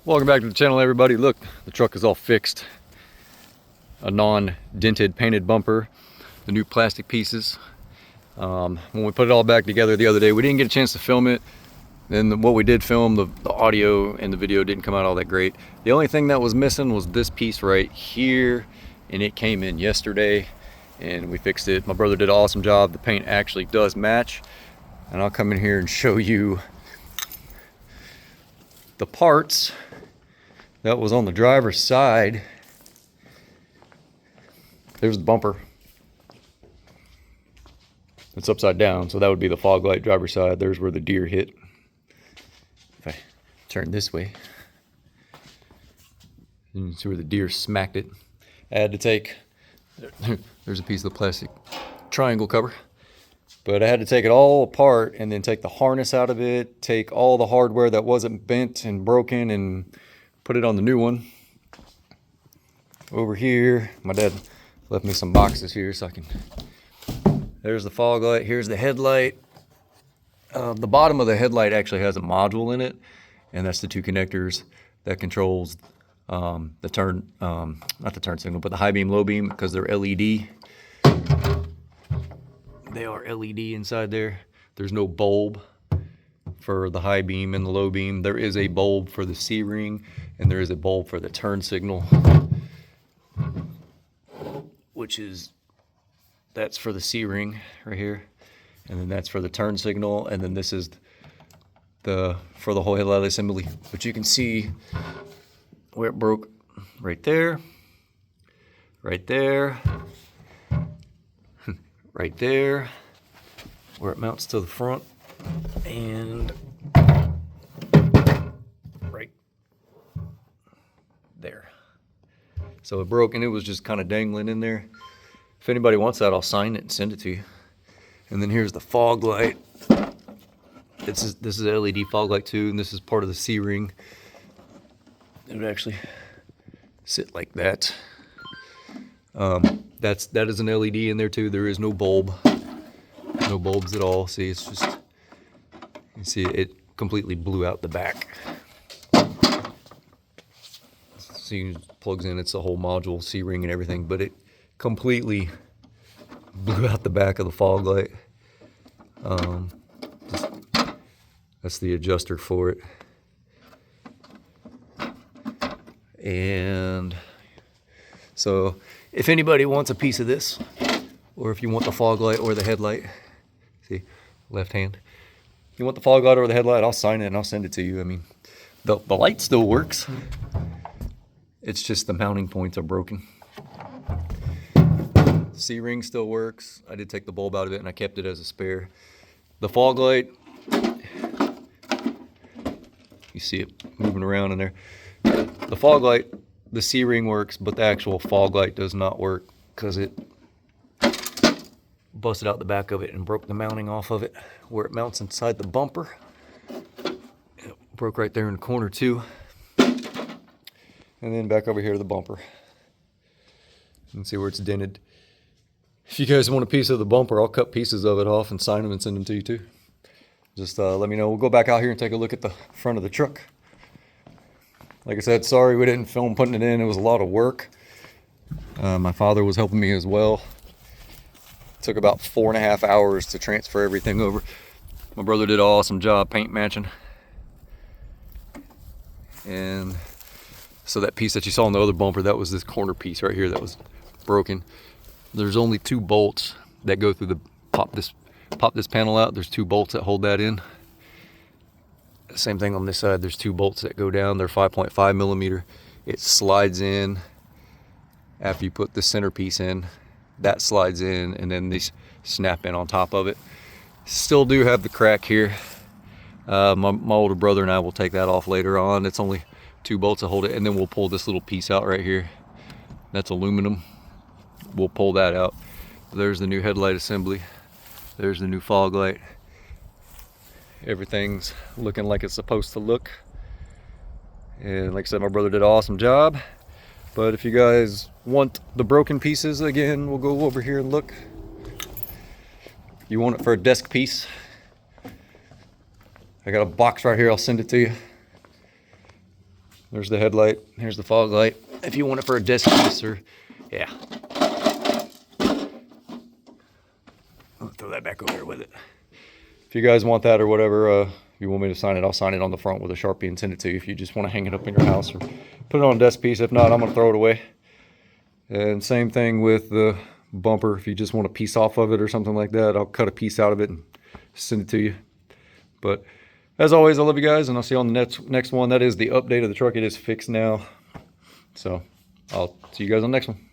Welcome back to the channel, everybody. Look, the truck is all fixed. A non-dented painted bumper, the new plastic pieces. When we put it all back together the other day, we didn't get a chance to film it. Then what we did film, the audio and the video didn't come out all that great. The only thing that was missing was this piece right here, and it came in yesterday and we fixed it. My brother did an awesome job. The paint actually does match, and I'll come in here and show you the parts that was on the driver's side. There's the bumper. It's upside down, so that would be the fog light driver's side. There's where the deer hit. If I turn this way, you can see where the deer smacked it. I had to take, there's a piece of the plastic triangle cover, but I had to take it all apart and then take the harness out of it, take all the hardware that wasn't bent and broken and put it on the new one. Over here, my dad left me some boxes here so I can, there's the fog light, here's the headlight. The bottom of the headlight actually has a module in it, and that's the two connectors that controls the turn, not the turn signal, but the high beam, low beam, because they're LED. They are LED inside there. There's no bulb for the high beam and the low beam. There is a bulb for the C-ring, and there is a bulb for the turn signal, which is, that's for the C-ring right here, and then that's for the turn signal, and then this is the for the whole headlight assembly. But you can see where it broke right there, right there, right there, where it mounts to the front, and right there. So it broke, and it was just kind of dangling in there. If anybody wants that, I'll sign it and send it to you. And then here's the fog light. This is a LED fog light too, and this is part of the C-ring. It would actually sit like that. That is an LED in there too. There is no bulb, no bulbs at all. See, it's just, you see it completely blew out the back. See, it plugs in. It's a whole module, C-ring and everything, but it completely blew out the back of the fog light. That's the adjuster for it. And so if anybody wants a piece of this, or if you want the fog light or the headlight, see, left hand, if you want the fog light or the headlight, I'll sign it and I'll send it to you. I mean, the light still works. It's just the mounting points are broken. C-ring still works. I did take the bulb out of it and I kept it as a spare. The fog light, you see it moving around in there. The fog light, the C-ring works, but the actual fog light does not work because it busted out the back of it and broke the mounting off of it where it mounts inside the bumper. It broke right there in the corner too. And then back over here to the bumper. You can see where it's dented. If you guys want a piece of the bumper, I'll cut pieces of it off and sign them and send them to you too. Just let me know. We'll go back out here and take a look at the front of the truck. Like I said, sorry we didn't film putting it in. It was a lot of work. My father was helping me as well. It took about 4.5 hours to transfer everything over. My brother did an awesome job paint matching. And so that piece that you saw on the other bumper, that was this corner piece right here that was broken. There's only 2 bolts that go through the pop this panel out. There's 2 bolts that hold that in. Same thing on this side. There's 2 bolts that go down. They're 5.5 millimeter. It slides in after you put the centerpiece in. That slides in, and then these snap in on top of it. Still do have the crack here. My older brother and I will take that off later on. It's only 2 bolts that hold it, and then we'll pull this little piece out right here. That's aluminum. We'll pull that out. There's the new headlight assembly. There's the new fog light. Everything's looking like it's supposed to look. And like I said, my brother did an awesome job. But if you guys want the broken pieces, again, we'll go over here and look. You want it for a desk piece? I got a box right here. I'll send it to you. There's the headlight. Here's the fog light. If you want it for a desk piece or, yeah. I'll throw that back over here with it. If you guys want that or whatever, if you want me to sign it, I'll sign it on the front with a Sharpie and send it to you if you just want to hang it up in your house or put it on a desk piece. If not, I'm going to throw it away. And same thing with the bumper. If you just want a piece off of it or something like that, I'll cut a piece out of it and send it to you. But as always, I love you guys, and I'll see you on the next one. That is the update of the truck. It is fixed now. So I'll see you guys on the next one.